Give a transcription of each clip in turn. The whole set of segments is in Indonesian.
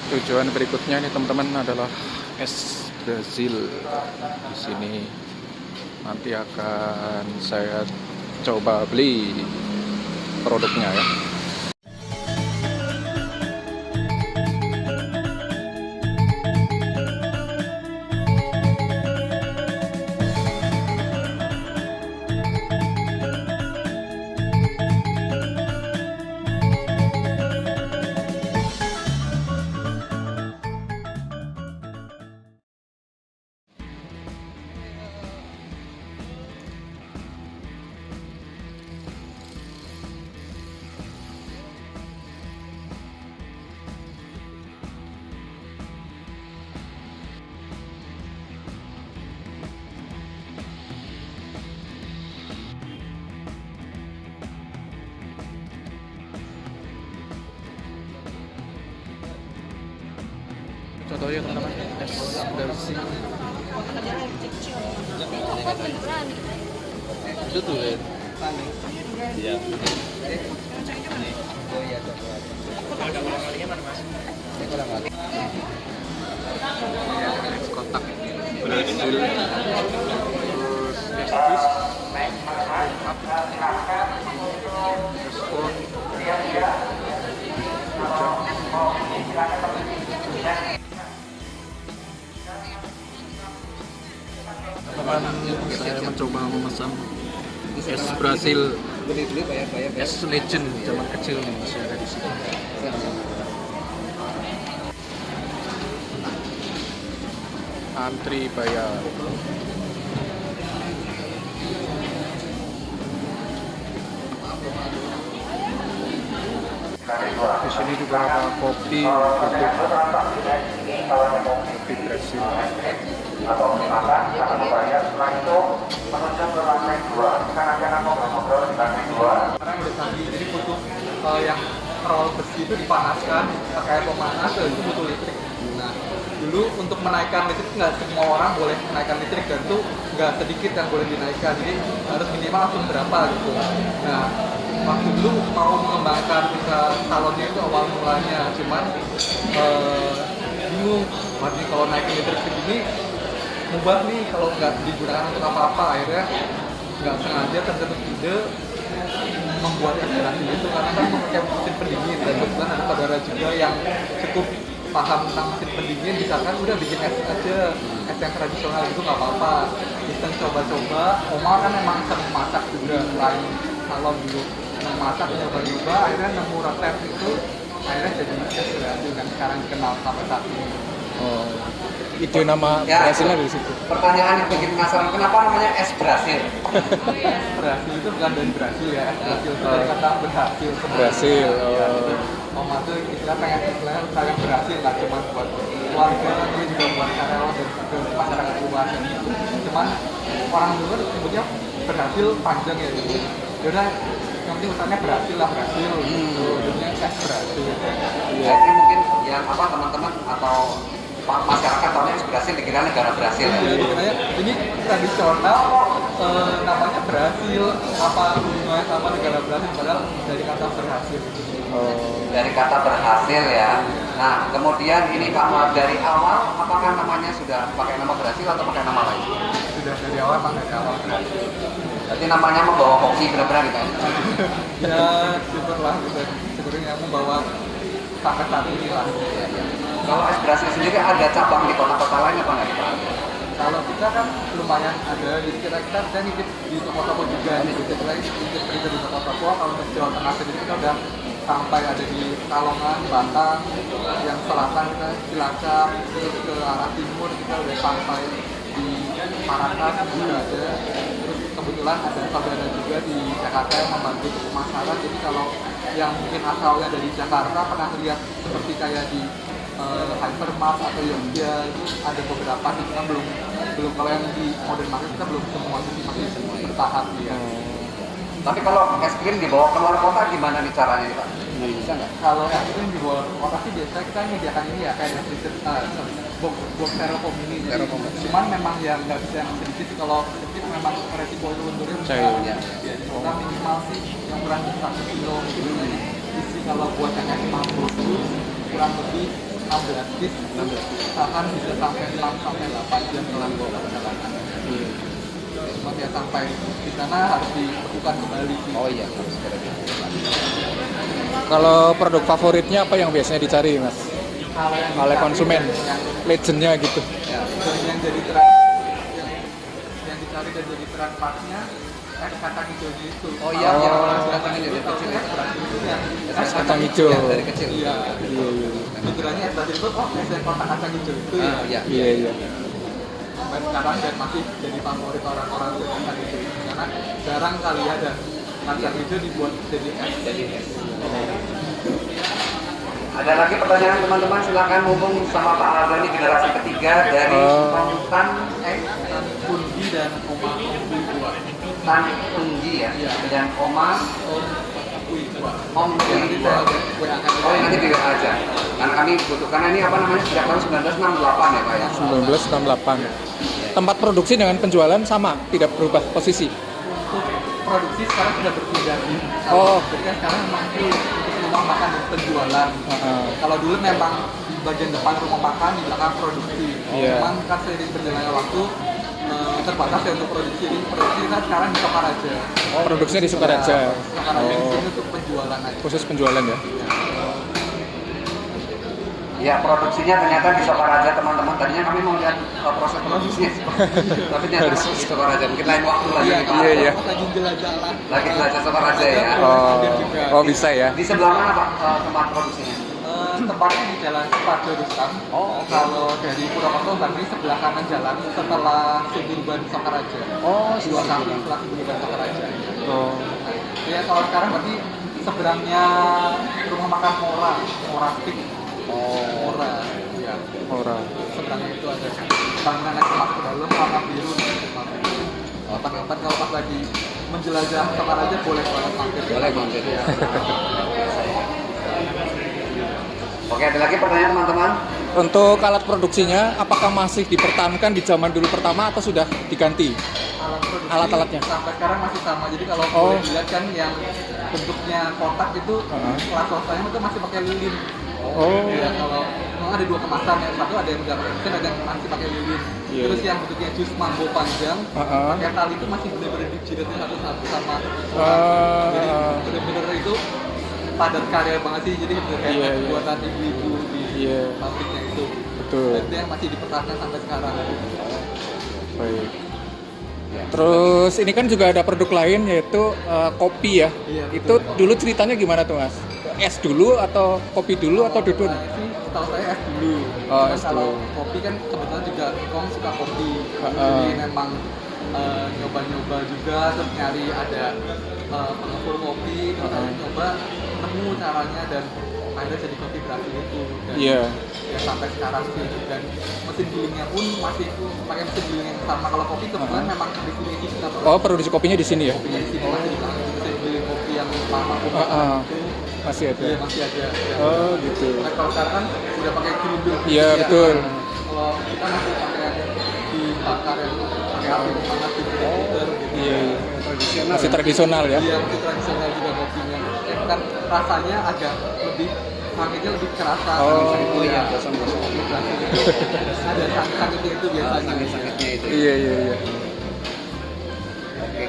Tujuan berikutnya nih teman-teman adalah es Brazil. Di sini nanti akan saya coba beli produknya ya. Contohnya teman-teman, es Brazil. Itu tuh ya. Iya. Oh iya, ada ulang-ulangannya mana mas? Es kotak Brazil. Terus es jus. Respon. Teman-teman, saya mencoba memesan es Brazil, es legend zaman kecil nih, masih ada di sini. Antri bayar. Di sini juga ada kopi Brazil. Atau makan, atau membayar, setelah itu menunjuk ke lantai 2. Kita nanti akan ngobrol-ngobrol di lantai 2. Sekarang udah canggih, jadi butuh yang roll besi itu dipanaskan pakai air pemanas, itu butuh listrik. Nah, dulu untuk menaikkan listrik nggak semua orang boleh menaikkan listrik, dan itu nggak sedikit yang boleh dinaikkan, jadi harus minimal langsung berapa gitu. Nah, waktu dulu mau mengembangkan bisa salonnya itu awal mulanya, cuman bingung, berarti kalau naikin listrik segini mubah nih kalau nggak digunakan untuk apa-apa. Akhirnya nggak sengaja terbentuk ide membuat es Brazil itu karena kan memakai mesin pendingin, dan kebetulan ada saudara juga yang cukup paham tentang mesin pendingin, misalkan udah bikin es aja, es yang tradisional itu nggak apa-apa. Kita coba-coba, Oma kan emang sering masak juga selain salon dulu, masak nyoba-nyoba, akhirnya nemu resep itu, akhirnya jadi es Brazil dan sekarang dikenal sampai saat ini. Oh, ide nama Brazilnya dari situ. Pertanyaan yang bikin penasaran, kenapa namanya es Brazil? Berhasil itu bukan dari Brasil ya, es Brazil itu dari kata berhasil. Brazil. Oma tuh istilah pengen saya berhasil, nggak cuma buat keluarga, tapi juga buat karyawan dan juga masyarakat luas. Cuman orang dulu sebutnya berhasil panjang ya, gitu. Yaudah, yang penting urusannya berhasil lah, berhasil. Jadinya es Brazil. Jadi mungkin yang apa teman-teman atau masyarakat tahunya es Brazil dikira negara Brazil ya? Makanya ini tradisional, namanya Brazil, apa hubungannya sama negara Brazil, padahal dari kata berhasil. Dari kata berhasil ya. Nah, kemudian ini Pak, dari awal apakah namanya sudah pakai nama Brazil atau pakai nama lain? Sudah dari awal, emang dari awal Brazil. Berarti namanya membawa hoki benar-benar gitu ya? Ya, syukurlah gitu. Syukurin yang membawa sampai saat ini lah. Kalau es Brazil sendiri ada cabang di kota-kota lain apa nggak Pak? Kalau kita kan lumayan ada, jadi kita nitip di toko-toko juga, kita nitip berita di toko-toko. Kalau untuk Jawa Tengah sendiri kita udah sampai ada di Kalongan, Batang, yang selatan kita Cilacap, terus ke arah timur kita udah sampai di Parakan juga ada. Terus kebetulan ada saudara juga di Jakarta yang membantu untuk pemasaran. Jadi kalau yang mungkin asalnya dari Jakarta pernah lihat seperti kayak di Hypermart atau Yogya, itu ada beberapa sih, kita belum kalau yang di modern market kita belum semua sih, masih bertahap ya. Tapi kalau es krim dibawa keluar kota gimana nih caranya nih Pak? Bisa nggak? Kalau es krim di luar kota sih biasanya kita menyediakan ini ya, kayak box styrofoam ini. Cuman memang yang nggak bisa yang sedikit sih, kalau sedikit memang resiko itu untuknya besar. Ya, kita minimal sih yang kurang 1 kilo gitu. Isi kalau buat yang es 50 kurang lebih 16 piece, misalkan bisa sampai 6 sampai 8 jam setelah bawa perjalanan. Cuma ya sampai di sana harus dilakukan kembali sih. Oh iya, harus segera Kalau produk favoritnya apa yang biasanya dicari, Mas? Kalau yang Oleh dicari konsumen, dan yang, legendnya gitu. yang jadi tren, yang dicari dan jadi tren pasnya es kacang hijaunya itu. Oh iya, Kalau iya, orang es bilang kacang hijau itu kecil. es Brasil itu yang Es kacang hijau. Ya, dari kecil. Iya. Iya, iya. Pikirannya es Brasil itu es yang kotak kacang hijau itu ya. Iya. Iya, iya. Sampai sekarang dan masih jadi favorit orang-orang untuk kacang hijau karena jarang kali ada kacang hijau dibuat jadi es. Ada lagi pertanyaan teman-teman, silakan hubung sama Pak Ardhani generasi ketiga dari Tan Tan Kunji dan Oma Kui Buat. Tan Kunji ya, Iya. dan Oma Om Kui Buat. Om Nanti Kui saya Buat. WA kan. Oh nanti di WA aja. Karena kami butuh, karena ini apa namanya sejak tahun 1968 ya Pak ya. 1968. Tempat produksi dengan penjualan sama, tidak berubah posisi. Untuk produksi sekarang sudah berpindah sih. Oh. Jadi kan sekarang memang itu untuk rumah makan dan penjualan. Kalau dulu memang di bagian depan rumah makan, di belakang produksi. Iya. Memang kan seiring berjalannya waktu terbatas ya untuk produksi ini. Produksi kita sekarang di Sokaraja. Produksinya di Sokaraja. Sokaraja di sini untuk penjualan aja. Khusus penjualan ya. Ya produksinya ternyata di Sokaraja teman-teman. Tadinya kami mau lihat proses produksinya, tapi ternyata di Sokaraja. Mungkin lain waktu lagi nih, Pak. Iya, iya. Lagi jelajah lah. Lagi jelajah Sokaraja ya. Oh, bisa ya. Di sebelah mana Pak tempat produksinya? Tempatnya di Jalan Suparjo Rustam. Oh, oke. Kalau dari Purwokerto Bandung sebelah kanan jalan setelah Suburban Sokaraja. Oh, Dua samping setelah Suburban Sokaraja. Oh. Ya kalau sekarang berarti seberangnya rumah makan Mora Stick. Mora. Iya. Orang. Seberangnya itu ada bangunan yang kemas ke dalam warna biru. Kapan-kapan kalau pas lagi menjelajah Sokaraja boleh banget mampir. Boleh mampir. Oke, ada lagi pertanyaan teman-teman? Untuk alat produksinya, apakah masih dipertahankan di zaman dulu pertama atau sudah diganti? Alat produksi Alat-alatnya? sampai sekarang masih sama. Jadi kalau Oh. boleh dilihat kan yang bentuknya kotak itu kelas swastanya itu masih pakai lilin. Oh. Ya, kalau memang ada dua kemasan, yang satu ada yang udah produksi, ada yang masih pakai lilin. Iya, Terus iya. yang bentuknya jus mambo panjang, pakai tali itu masih bener-bener dijiratnya satu-satu sama orang. Jadi bener-bener itu padat karya banget sih. Jadi bener kayak Iya, iya. buatan ibu-ibu di Iya. pabriknya itu. Betul. Dan itu yang masih dipertahankan sampai sekarang. Baik. Terus ini kan juga ada produk lain yaitu kopi ya. Iya, Itu betul. dulu ceritanya gimana tuh Mas? Es dulu atau kopi dulu atau dudun? Kalau saya es dulu. Oh, Cuman es kalau dulu. kopi kan kebetulan juga Kong suka kopi. Heeh. Jadi memang nyoba-nyoba juga, terus nyari ada pengepul kopi, terus nyoba nemu caranya dan akhirnya jadi kopi Brasil itu. Dan Iya. ya sampai sekarang sih, dan mesin gilingnya pun masih pakai mesin giling yang sama. Kalau kopi kebetulan memang di sini kita Oh, produksi kopinya di sini ya? kopinya di sini masih di belakang mesin giling kopi yang lama Heeh. itu. Masih ada. Iya masih ada. Ya. Oh, gitu. Nah, kalau sekarang kan udah pakai gilindul. Iya, betul. Kalau kita masih pakai yang dibakar yang pakai api panas di komputer gitu. Iya. Masih tradisional ya? Iya, masih tradisional juga kopinya. Kan rasanya agak lebih sakitnya lebih kerasa. Oh, iya. gosong-gosong. Ada sakit-sakitnya itu biasanya. Sakit-sakitnya itu. Iya, iya, iya. Oke.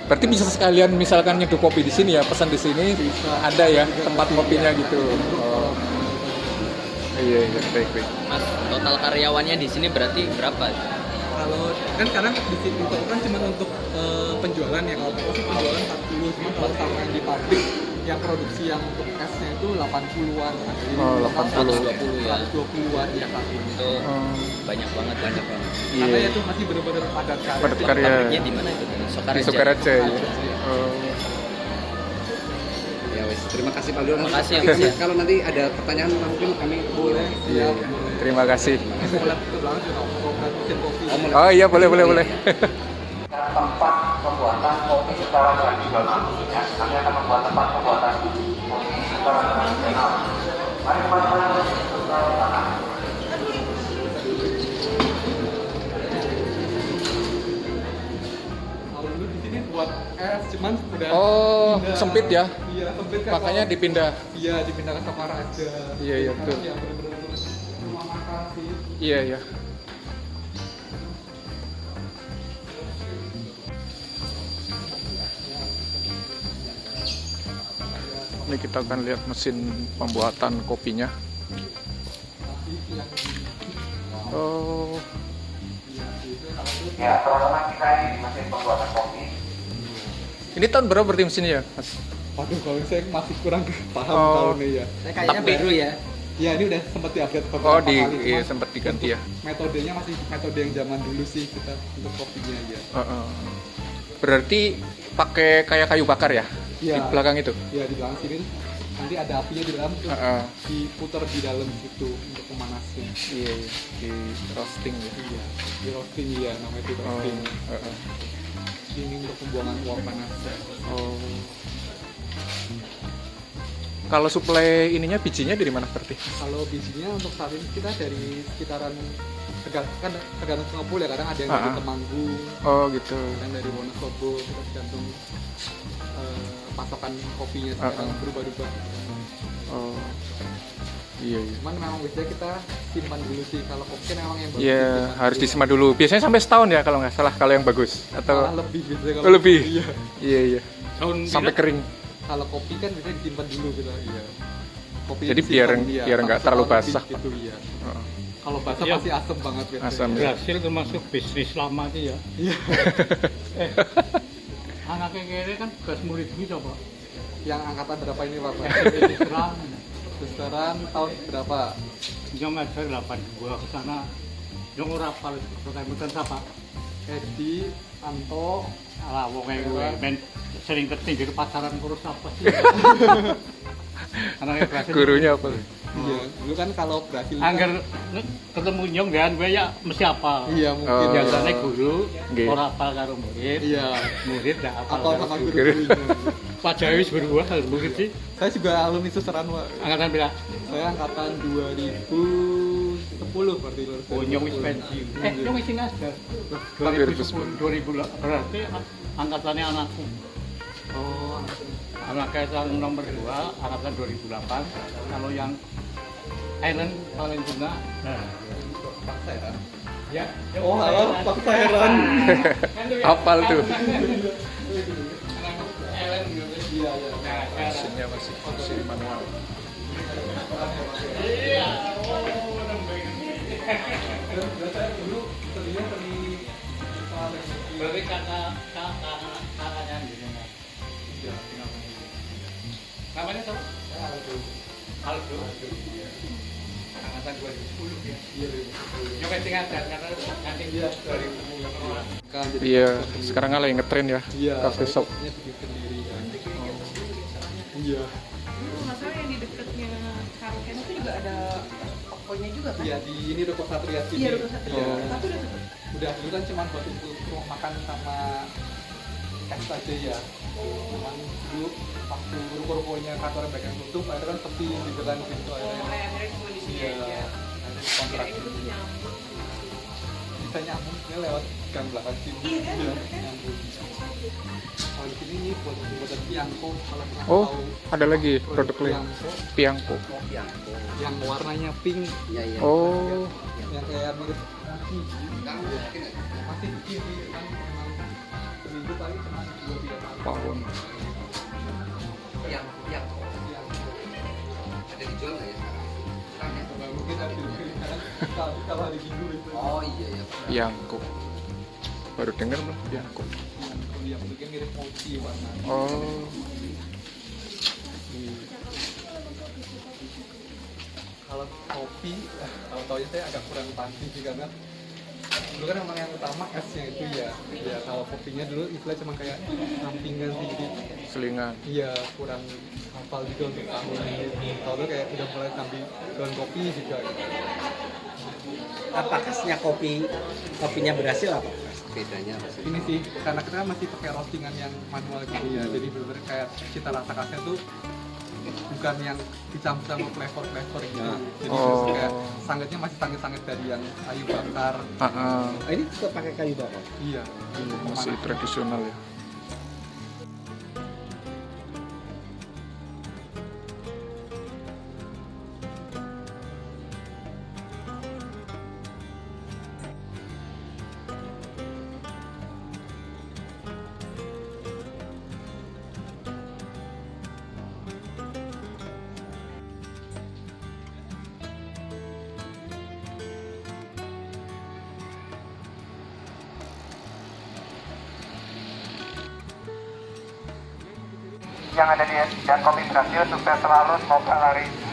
Berarti bisa sekalian misalkan nyeduh kopi di sini ya, pesan di sini ada ya tempat kopinya gitu. Oh. Iya, iya, baik, baik. Mas, total karyawannya di sini berarti berapa? Kalau kan sekarang di sini itu kan cuma untuk penjualan ya, kalau toko sih penjualan 40, cuma kalau sama yang di pabrik yang produksi yang untuk esnya itu 80-an. Jadi Oh, total 120 ya. 120-an ya Kak. Itu banyak banget. Karena Iya. itu masih benar-benar padat karya. Padat karya. Pabriknya di mana itu? Sokaraja. Di Sokaraja ya. Oh. Ya wes, terima kasih Pak Lur. Terima kasih, Nanti Mas, ya. kalau nanti ada pertanyaan mungkin kami Boleh, Iya, siap. iya. Terima kasih. Mulai ke belakang juga mau mesin kopi. Oh iya, boleh, boleh, boleh. Tempat pembuatan kopi secara tradisional. Ya, kami akan membuat tempat pembuatan kopi secara tradisional. Mari teman-teman ke sana. Kalau dulu di sini buat es, cuman udah Oh, pindah. sempit ya? Iya, sempit kan. Makanya kalau- dipindah. Iya, dipindahkan ke Mara aja. Iya, iya, betul. Yang benar-benar rumah makan sih. Iya, iya. Ini kita akan lihat mesin pembuatan kopinya. Oh, Ya, teman-teman kita ini mesin pembuatan kopi. ini tahun berapa berarti mesinnya ya, Mas? Waduh, kalau saya masih kurang paham Oh. tahunnya ya. Kayaknya Tapi- baru ya. Ya, ini udah sempat diupdate beberapa Oh, kali. iya, cuman sempat diganti ya. Metodenya masih metode yang zaman dulu sih kita untuk kopinya ya. Berarti pakai kayak kayu bakar ya? Iya. Di belakang itu? Ya, di belakang sini nanti ada apinya di dalam tuh. Heeh. Diputar di dalam situ untuk pemanasnya. Iya, iya, di roasting ya. Iya, di roasting ya, namanya itu Oh, roasting. heeh. Ini untuk pembuangan uap panas. Oh. Kalau suplai ininya bijinya dari mana berarti? Kalau bijinya untuk saat ini kita dari sekitaran tergantung pengepul ya, kadang ada yang dari Ah. Temanggung, Oh gitu. kadang dari Wonosobo, kita tergantung pasokan kopinya sekarang Ah. berubah-ubah. Oh. Iya, iya. Cuman memang biasanya kita simpan dulu sih, kalau kopi kan memang yang bagus Iya, disimpan harus dulu. disimpan dulu. Biasanya sampai setahun ya kalau nggak salah kalau yang bagus. Malah Atau lebih biasanya oh, lebih? Iya. Iya, iya. Sampai kering. Kalau kopi kan biasanya disimpan dulu gitu. Iya. Kopi Jadi disimpan, biar iya, nggak sampai terlalu setahun lebih basah. Gitu, iya. Heeh. Kalau basah Iya. pasti asem banget biasanya. Asam. Brasil termasuk bisnis lama sih ya. Iya. Anaknya kere kan bekas murid gue coba. Yang angkatan berapa ini Pak? Serang, Besaran tahun berapa? jam ajar 82 ke sana. Yang ora apal muter siapa? Edi, Anto, Alah wong gue men sering ketinggal pacaran kurus apa sih? Anaknya Brasil. Gurunya apa? Iya, dulu kan kalau Brasil kan- Angger ketemu nyong kan gue ya mesti apa. Iya mungkin. Oh. Biasanya guru Nggih. ora apal karo murid. Iya. Murid dah apal. Atau karo sama guru. guru-gurunya. Pak Jawi wis berubah mungkin sih. Saya juga alumni susteran Pak. Angkatan berapa? Saya angkatan 2010 berarti lulus. Oh, nyong wis pensiun. Nyong wis nasdaq. 2010. 2000 berarti angkatannya anakku. Oh, Anaknya yang nomor 2, angkatan 2008. Kalau yang Island paling tengah. Nah, Pak Sairan. ya. Oh, halo Pak Sairan. Apal tuh. Island gitu. Iya, iya. Mesinnya masih mesin manual. Dan saya dulu tadinya dari Berarti kakaknya gitu. Iya, Namanya siapa? Aldo. Angkatan 2010 ya. iya. Nyong wis ngajar karena nanti 2010. Kan jadi Iya, sekarang kan lagi ngetren ya. Iya, Cafe shop. bikin sendiri kan. Iya. Masalah yang di dekatnya Karaoke itu juga ada tokonya juga kan? Iya, di ini Ruko Satria sini. Iya, Ruko Satria. Iya. Tapi udah tutup. Udah dulu kan cuma buat untuk rumah makan sama es aja ya. Cuman dulu waktu ruko-rukonya kantor banyak yang tutup, akhirnya kan sepi gitu kan gitu Oh, akhirnya. akhirnya cuma di sini Iya. aja. Akhirnya kontrak Kirain itu gitu. nyambung. Bisa nyambungnya lewat gang belakang sini. Iya kan, Iya, bener kan? nyambung. Kalau di sini nih buat piangko kalau pernah Oh, tahu. ada lagi produk lain. Piangko Piangko. yang warnanya pink. Oh, Yang kayak mirip masih bikin sih kan memang seminggu paling cuma 2-3 kali. pawon. Yang ada dijual nggak ya sekarang? Nggak mungkin ada di kalau hari minggu itu. Oh iya ya. Piangko. Baru dengar belum Piangko? Yang mungkin mirip mochi warna. Oh. Kalau kopi, kalau tau saya agak kurang pasti sih karena dulu kan memang yang utama esnya itu ya. Ya kalau kopinya dulu istilah cuma kayak sampingan sedikit. Selingan. Iya kurang hafal juga untuk tahun ini. Kalau tuh kayak udah mulai sambil daun kopi juga. Apa khasnya kopinya berhasil apa? Bedanya apa sih? Ini sih karena kita masih pakai roastingan yang manual gitu ya. Jadi bener-bener kayak cita rasa khasnya tuh bukan yang dicampur sama flavor gitu. Jadi Oh. kayak sangatnya masih sangat-sangat dari yang kayu bakar. Oh, ini tetap pakai kayu bakar. Iya. Masih tradisional ya. yang ada di dan kopi berhasil sukses selalu, semoga laris.